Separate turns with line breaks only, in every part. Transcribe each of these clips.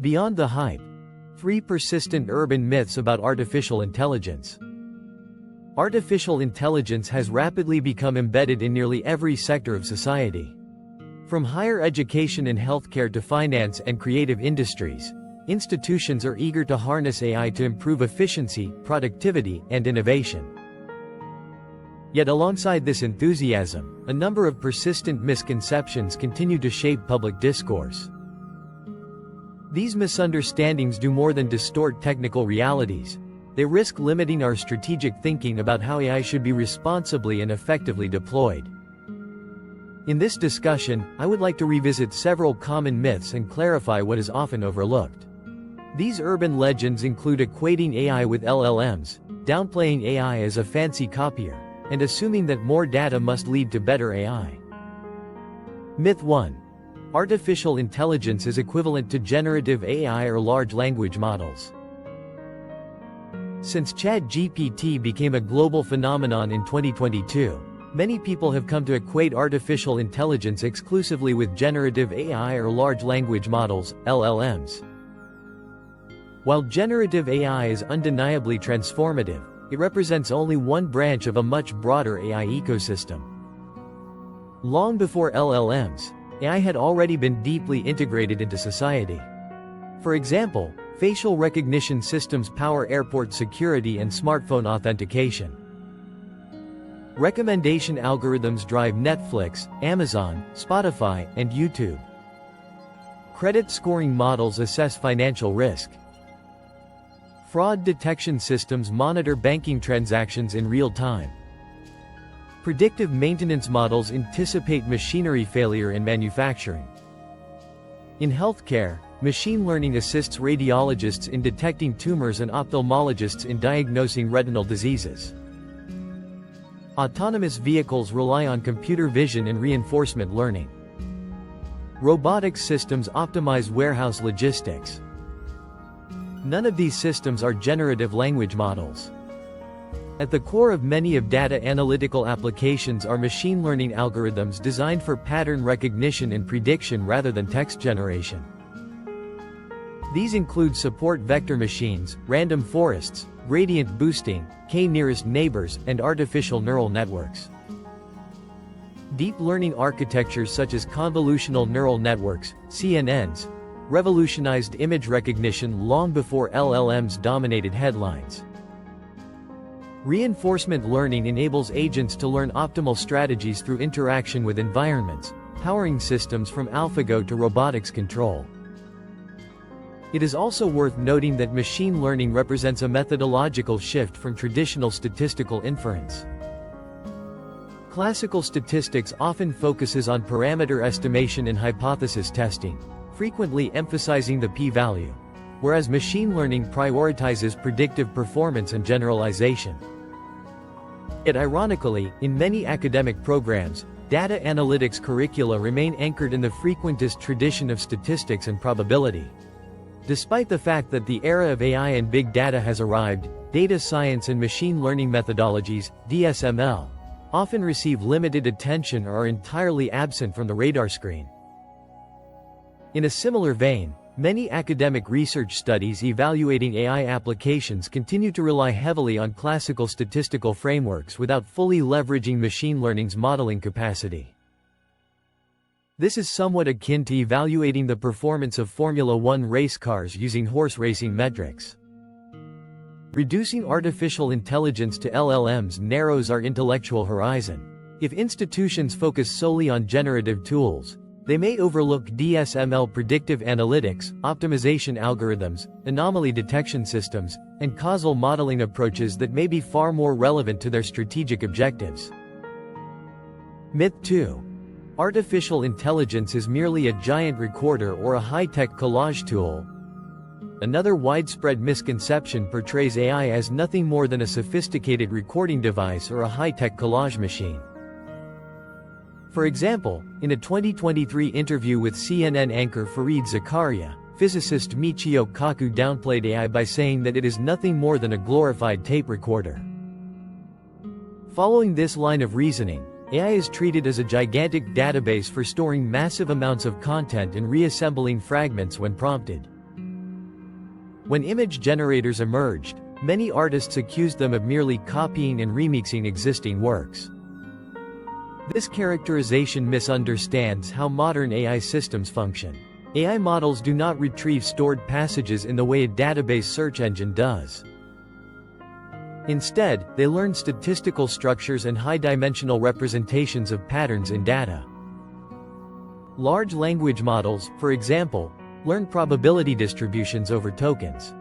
Beyond the hype. 3 persistent urban myths about artificial intelligence. Artificial intelligence has rapidly become embedded in nearly every sector of society. From higher education and healthcare to finance and creative industries, institutions are eager to harness AI to improve efficiency, productivity, and innovation. Yet alongside this enthusiasm, a number of persistent misconceptions continue to shape public discourse. These misunderstandings do more than distort technical realities. They risk limiting our strategic thinking about how AI should be responsibly and effectively deployed. In this discussion, I would like to revisit several common myths and clarify what is often overlooked. These urban legends include equating AI with LLMs, downplaying AI as a fancy copier, and assuming that more data must lead to better AI. Myth 1. Artificial intelligence is equivalent to generative AI or large language models. Since ChatGPT became a global phenomenon in 2022, many people have come to equate artificial intelligence exclusively with generative AI or large language models, LLMs. While generative AI is undeniably transformative, it represents only one branch of a much broader AI ecosystem. Long before LLMs, AI had already been deeply integrated into society. For example, facial recognition systems power airport security and smartphone authentication. Recommendation algorithms drive Netflix, Amazon, Spotify, and YouTube. Credit scoring models assess financial risk. Fraud detection systems monitor banking transactions in real time. Predictive maintenance models anticipate machinery failure in manufacturing. In healthcare, machine learning assists radiologists in detecting tumors and ophthalmologists in diagnosing retinal diseases. Autonomous vehicles rely on computer vision and reinforcement learning. Robotics systems optimize warehouse logistics. None of these systems are generative language models. At the core of many of data analytical applications are machine learning algorithms designed for pattern recognition and prediction rather than text generation. These include support vector machines, random forests, gradient boosting, k-nearest neighbors, and artificial neural networks. Deep learning architectures such as convolutional neural networks, CNNs, revolutionized image recognition long before LLMs dominated headlines. Reinforcement learning enables agents to learn optimal strategies through interaction with environments, powering systems from AlphaGo to robotics control. It is also worth noting that machine learning represents a methodological shift from traditional statistical inference. Classical statistics often focuses on parameter estimation and hypothesis testing, frequently emphasizing the p-value, whereas machine learning prioritizes predictive performance and generalization. Yet ironically, in many academic programs, data analytics curricula remain anchored in the frequentist tradition of statistics and probability. Despite the fact that the era of AI and big data has arrived, data science and machine learning methodologies, DSML, often receive limited attention or are entirely absent from the radar screen. In a similar vein, many academic research studies evaluating AI applications continue to rely heavily on classical statistical frameworks without fully leveraging machine learning's modeling capacity. This is somewhat akin to evaluating the performance of Formula One race cars using horse racing metrics. Reducing artificial intelligence to LLMs narrows our intellectual horizon. If institutions focus solely on generative tools, they may overlook DSML predictive analytics, optimization algorithms, anomaly detection systems, and causal modeling approaches that may be far more relevant to their strategic objectives. Myth 2. Artificial intelligence is merely a giant recorder or a high-tech collage tool. Another widespread misconception portrays AI as nothing more than a sophisticated recording device or a high-tech collage machine. For example, in a 2023 interview with CNN anchor Fareed Zakaria, physicist Michio Kaku downplayed AI by saying that it is nothing more than a glorified tape recorder. Following this line of reasoning, AI is treated as a gigantic database for storing massive amounts of content and reassembling fragments when prompted. When image generators emerged, many artists accused them of merely copying and remixing existing works. This characterization misunderstands how modern AI systems function. AI models do not retrieve stored passages in the way a database search engine does. Instead, they learn statistical structures and high-dimensional representations of patterns in data. Large language models, for example, learn probability distributions over tokens.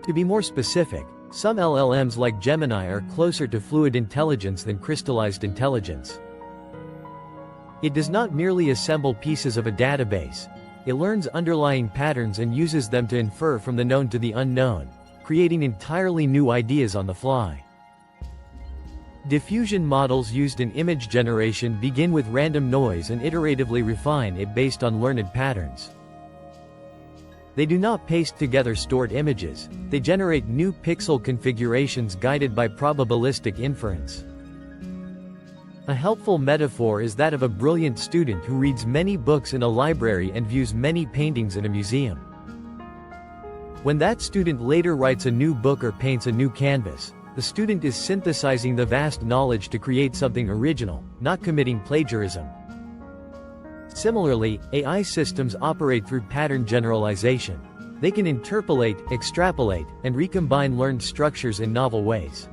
To be more specific, some LLMs like Gemini are closer to fluid intelligence than crystallized intelligence. It does not merely assemble pieces of a database, it learns underlying patterns and uses them to infer from the known to the unknown, creating entirely new ideas on the fly. Diffusion models used in image generation begin with random noise and iteratively refine it based on learned patterns. They do not paste together stored images, they generate new pixel configurations guided by probabilistic inference. A helpful metaphor is that of a brilliant student who reads many books in a library and views many paintings in a museum. When that student later writes a new book or paints a new canvas, the student is synthesizing the vast knowledge to create something original, not committing plagiarism. Similarly, AI systems operate through pattern generalization. They can interpolate, extrapolate, and recombine learned structures in novel ways.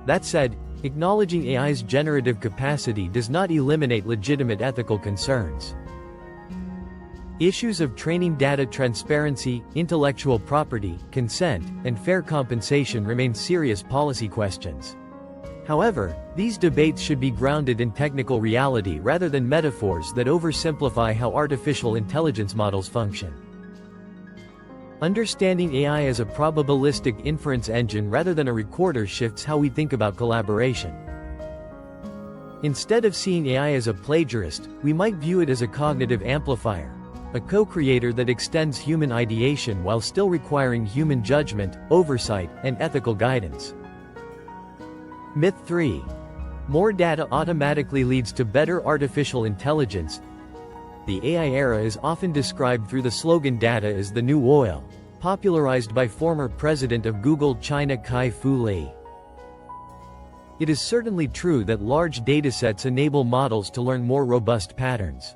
That said, acknowledging AI's generative capacity does not eliminate legitimate ethical concerns. Issues of training data transparency, intellectual property, consent, and fair compensation remain serious policy questions. However, these debates should be grounded in technical reality rather than metaphors that oversimplify how artificial intelligence models function. Understanding AI as a probabilistic inference engine rather than a recorder shifts how we think about collaboration. Instead of seeing AI as a plagiarist, we might view it as a cognitive amplifier, a co-creator that extends human ideation while still requiring human judgment, oversight, and ethical guidance. Myth 3. More data automatically leads to better artificial intelligence. The AI era is often described through the slogan "data is the new oil," popularized by former president of Google China Kai-Fu Lee. It is certainly true that large datasets enable models to learn more robust patterns.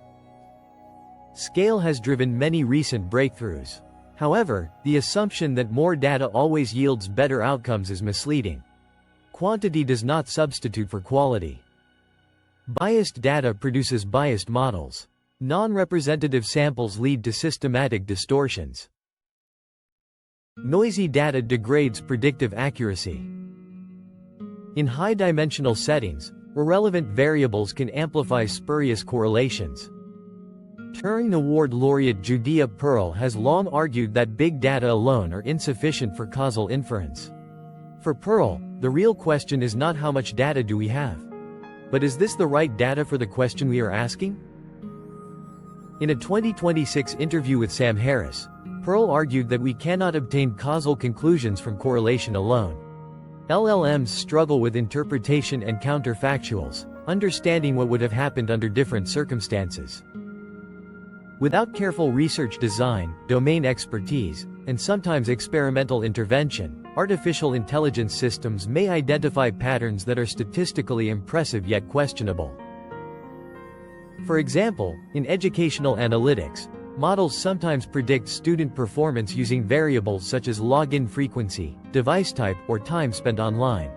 Scale has driven many recent breakthroughs. However, the assumption that more data always yields better outcomes is misleading. Quantity does not substitute for quality. Biased data produces biased models. Non-representative samples lead to systematic distortions. Noisy data degrades predictive accuracy. In high-dimensional settings, irrelevant variables can amplify spurious correlations. Turing Award laureate Judea Pearl has long argued that big data alone are insufficient for causal inference. For Pearl, the real question is not how much data do we have, but is this the right data for the question we are asking? In a 2026 interview with Sam Harris, Pearl argued that we cannot obtain causal conclusions from correlation alone. LLMs struggle with interpretation and counterfactuals, understanding what would have happened under different circumstances. Without careful research design, domain expertise, and sometimes experimental intervention, artificial intelligence systems may identify patterns that are statistically impressive yet questionable. For example, in educational analytics, models sometimes predict student performance using variables such as login frequency, device type, or time spent online.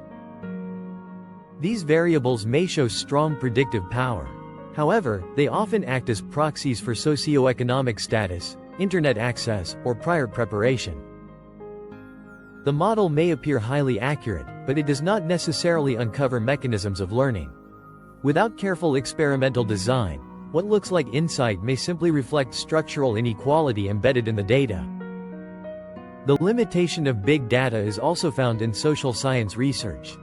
These variables may show strong predictive power. However, they often act as proxies for socioeconomic status, internet access, or prior preparation. The model may appear highly accurate, but it does not necessarily uncover mechanisms of learning. Without careful experimental design, what looks like insight may simply reflect structural inequality embedded in the data. The limitation of big data is also found in social science research.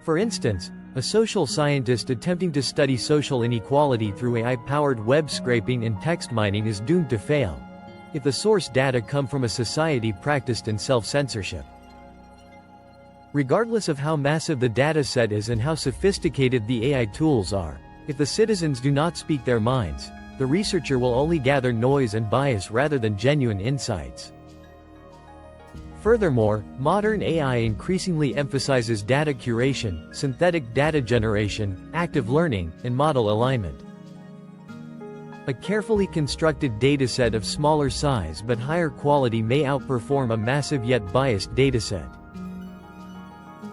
For instance, a social scientist attempting to study social inequality through AI-powered web scraping and text mining is doomed to fail, if the source data come from a society practiced in self-censorship. Regardless of how massive the dataset is and how sophisticated the AI tools are, if the citizens do not speak their minds, the researcher will only gather noise and bias rather than genuine insights. Furthermore, modern AI increasingly emphasizes data curation, synthetic data generation, active learning, and model alignment. A carefully constructed dataset of smaller size but higher quality may outperform a massive yet biased dataset.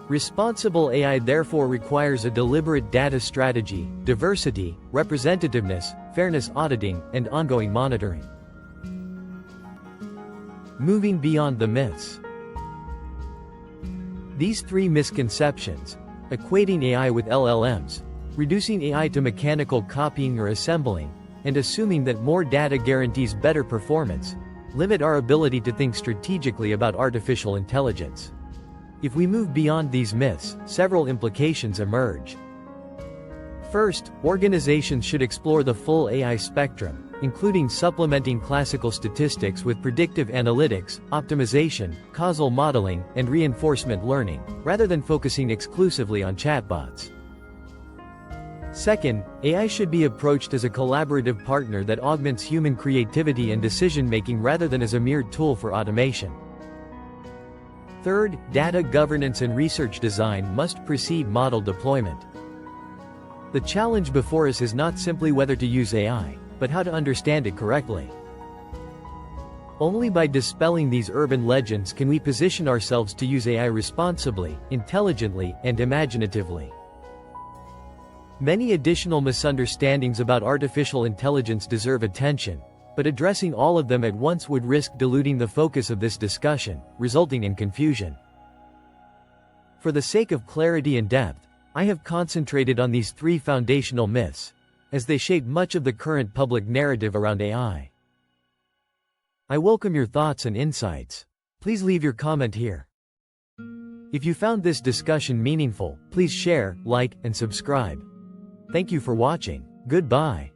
Responsible AI therefore requires a deliberate data strategy, diversity, representativeness, fairness auditing, and ongoing monitoring. Moving beyond the myths. These three misconceptions, equating AI with LLMs, reducing AI to mechanical copying or assembling, and assuming that more data guarantees better performance, limit our ability to think strategically about artificial intelligence. If we move beyond these myths, several implications emerge. First, organizations should explore the full AI spectrum, including supplementing classical statistics with predictive analytics, optimization, causal modeling, and reinforcement learning, rather than focusing exclusively on chatbots. Second, AI should be approached as a collaborative partner that augments human creativity and decision-making rather than as a mere tool for automation. Third, data governance and research design must precede model deployment. The challenge before us is not simply whether to use AI, but how to understand it correctly. Only by dispelling these urban legends can we position ourselves to use AI responsibly, intelligently, and imaginatively. Many additional misunderstandings about artificial intelligence deserve attention, but addressing all of them at once would risk diluting the focus of this discussion, resulting in confusion. For the sake of clarity and depth, I have concentrated on these three foundational myths, as they shape much of the current public narrative around AI. I welcome your thoughts and insights. Please leave your comment here. If you found this discussion meaningful, please share, like, and subscribe. Thank you for watching. Goodbye.